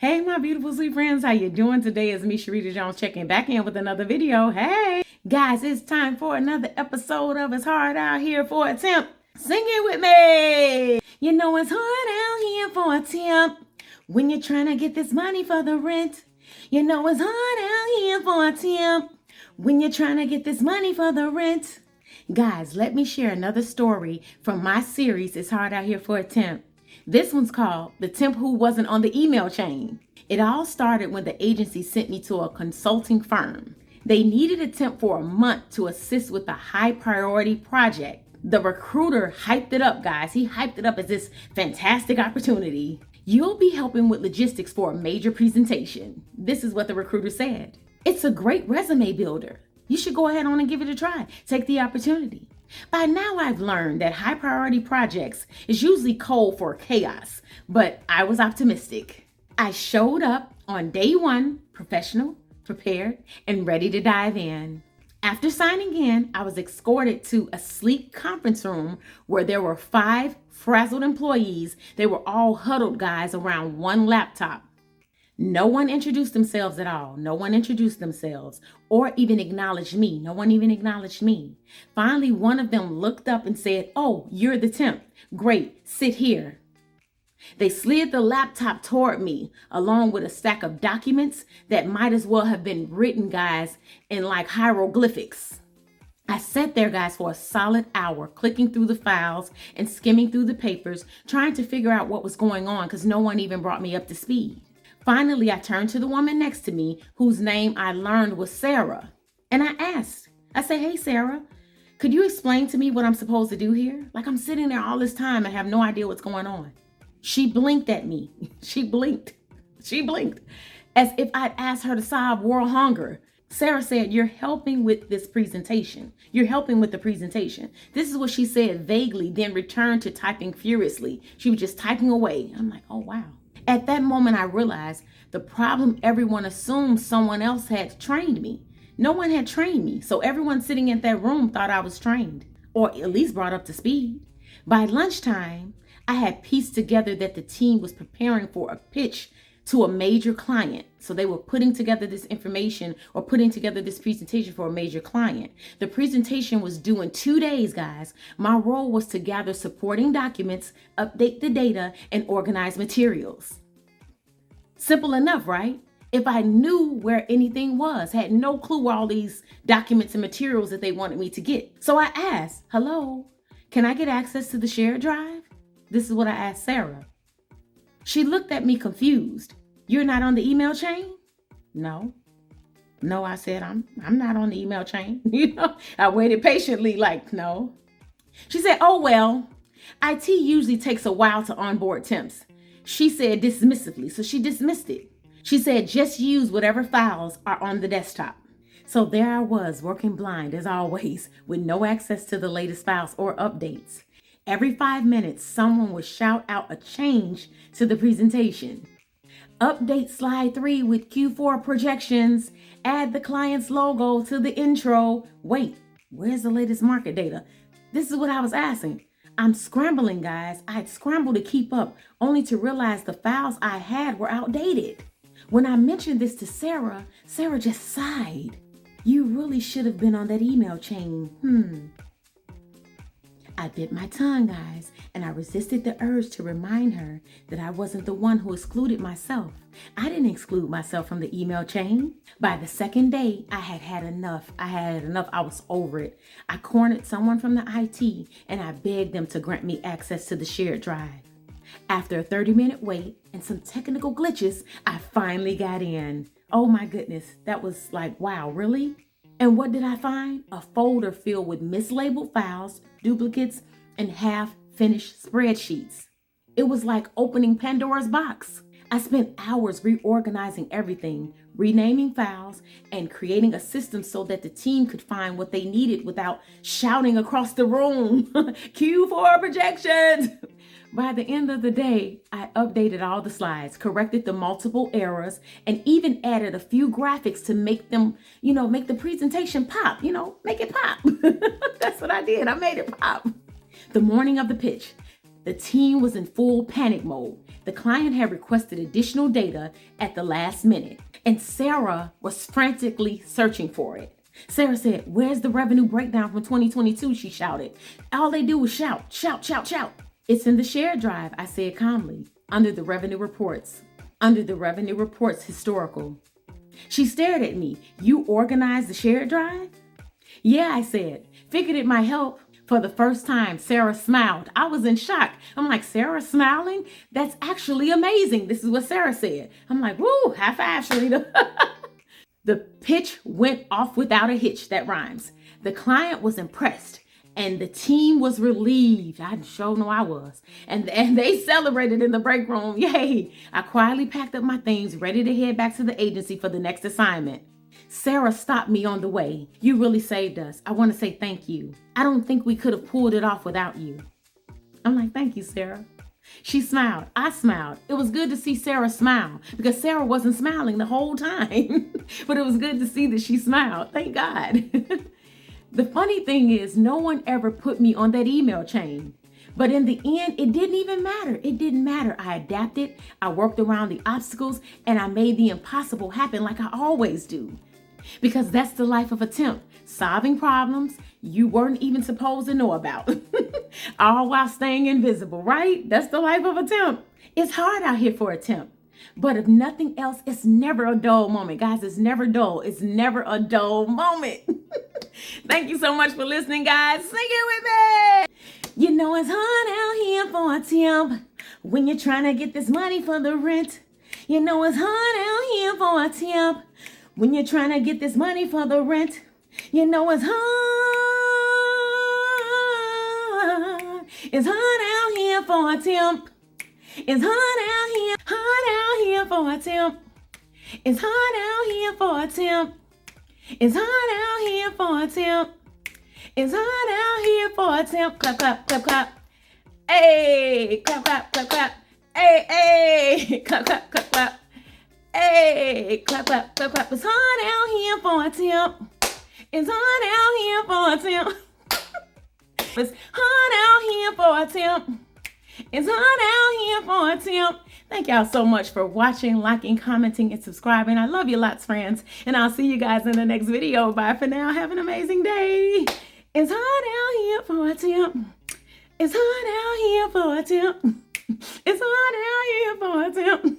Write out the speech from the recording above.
Hey, my beautiful sweet friends, how you doing? Today is me, Sharita Jones, checking back in with another video. Hey, guys, it's time for another episode of It's Hard Out Here for a Temp. Sing it with me. You know it's hard out here for a temp when you're trying to get this money for the rent. You know it's hard out here for a temp when you're trying to get this money for the rent. Guys, let me share another story from my series, It's Hard Out Here for a Temp. This one's called The Temp Who Wasn't on the Email Chain. It all started when the agency sent me to a consulting firm. They needed a temp for a month to assist with a high priority project. The recruiter hyped it up, guys. He hyped it up as this fantastic opportunity. You'll be helping with logistics for a major presentation. This is what the recruiter said. It's a great resume builder. You should go ahead on and give it a try. Take the opportunity. By now, I've learned that high priority projects is usually code for chaos, but I was optimistic. I showed up on day one, professional, prepared, and ready to dive in. After signing in, I was escorted to a sleek conference room where there were 5 frazzled employees. They were all huddled, guys, around one laptop. No one introduced themselves at all. No one introduced themselves or even acknowledged me. No one even acknowledged me. Finally, one of them looked up and said, "Oh, you're the temp. Great, sit here." They slid the laptop toward me along with a stack of documents that might as well have been written, guys, in like hieroglyphics. I sat there, guys, for a solid hour, clicking through the files and skimming through the papers, trying to figure out what was going on because no one even brought me up to speed. Finally, I turned to the woman next to me, whose name I learned was Sarah. And I said, "Hey, Sarah, could you explain to me what I'm supposed to do here? Like, I'm sitting there all this time and have no idea what's going on." She blinked at me. She blinked as if I'd asked her to solve world hunger. Sarah said, "You're helping with this presentation. You're helping with the presentation." This is what she said vaguely, then returned to typing furiously. She was just typing away. I'm like, oh, wow. At that moment, I realized the problem. Everyone assumed someone else had trained me. No one had trained me, so everyone sitting in that room thought I was trained, or at least brought up to speed. By lunchtime, I had pieced together that the team was preparing for a pitch to a major client. So they were putting together this information or putting together this presentation for a major client. The presentation was due in 2 days, guys. My role was to gather supporting documents, update the data, and organize materials. Simple enough, right? If I knew where anything was, had no clue where all these documents and materials that they wanted me to get. So I asked, "Hello, can I get access to the shared drive?" This is what I asked Sarah. She looked at me confused. "You're not on the email chain?" No, I said, I'm not on the email chain. I waited patiently like, no. She said, "Oh, well, IT usually takes a while to onboard temps." She said dismissively, so she dismissed it. She said, "Just use whatever files are on the desktop." So there I was, working blind as always, with no access to the latest files or updates. Every 5 minutes, someone would shout out a change to the presentation. "Update slide 3 with Q4 projections. Add the client's logo to the intro." Wait, where's the latest market data? This is what I was asking. I'm scrambling, guys. I'd scrambled to keep up, only to realize the files I had were outdated. When I mentioned this to Sarah, Sarah just sighed. "You really should have been on that email chain. I bit my tongue, guys, and I resisted the urge to remind her that I wasn't the one who excluded myself. I didn't exclude myself from the email chain. By the second day, I had enough. I was over it. I cornered someone from the IT, and I begged them to grant me access to the shared drive. After a 30-minute wait and some technical glitches, I finally got in. Oh my goodness, that was like, wow, really? And what did I find? A folder filled with mislabeled files, duplicates, and half-finished spreadsheets. It was like opening Pandora's box. I spent hours reorganizing everything, renaming files, and creating a system so that the team could find what they needed without shouting across the room, "Q4 projections!" By the end of the day, I updated all the slides, corrected the multiple errors, and even added a few graphics to make them, make the presentation pop, make it pop. That's what I did. I made it pop. The morning of the pitch, The team was in full panic mode. The client had requested additional data at the last minute, and Sarah was frantically searching for it. Sarah said, "Where's the revenue breakdown from 2022? She shouted. All they do is shout, shout, shout, shout. "It's in the shared drive," I said calmly, under the revenue reports. Under the revenue reports historical. She stared at me. "You organized the shared drive?" "Yeah," I said. "Figured it might help." For the first time, Sarah smiled. I was in shock. I'm like, "Sarah smiling? That's actually amazing." This is what Sarah said. I'm like, "Woo, high five, Sharita." The pitch went off without a hitch. That rhymes. The client was impressed and the team was relieved. I sure know I was. And they celebrated in the break room. Yay. I quietly packed up my things, ready to head back to the agency for the next assignment. Sarah stopped me on the way. "You really saved us. I want to say thank you. I don't think we could have pulled it off without you." I'm like, "Thank you, Sarah." She smiled. I smiled. It was good to see Sarah smile because Sarah wasn't smiling the whole time. But it was good to see that she smiled. Thank God. The funny thing is, no one ever put me on that email chain. But in the end, it didn't even matter. It didn't matter. I adapted, I worked around the obstacles, and I made the impossible happen like I always do. Because that's the life of a temp, solving problems you weren't even supposed to know about, all while staying invisible, right? That's the life of a temp. It's hard out here for a temp, but if nothing else, it's never a dull moment. Guys, it's never dull. It's never a dull moment. Thank you so much for listening, guys. Sing it with me. You know it's hard out here for a temp when you're trying to get this money for the rent. You know it's hard out here for a temp when you're trying to get this money for the rent. You know it's hard. It's hard out here for a temp. It's hard out here for a temp. It's hard out here for a temp. It's hard out here for a temp. It's hard out here for a temp. Clap, clap, clap, clap. Hey, clap, clap, clap, clap. Hey, hey, clap, clap, clap, clap. Hey, clap, clap, clap, clap. It's hard out here for a temp. It's hard out here for a temp. It's hard out here for a temp. It's hard out here for a temp. Thank y'all so much for watching, liking, commenting, and subscribing. I love you lots, friends. And I'll see you guys in the next video. Bye for now. Have an amazing day. It's hard out here for a temp. It's hard out here for a temp. It's hard out here for a temp.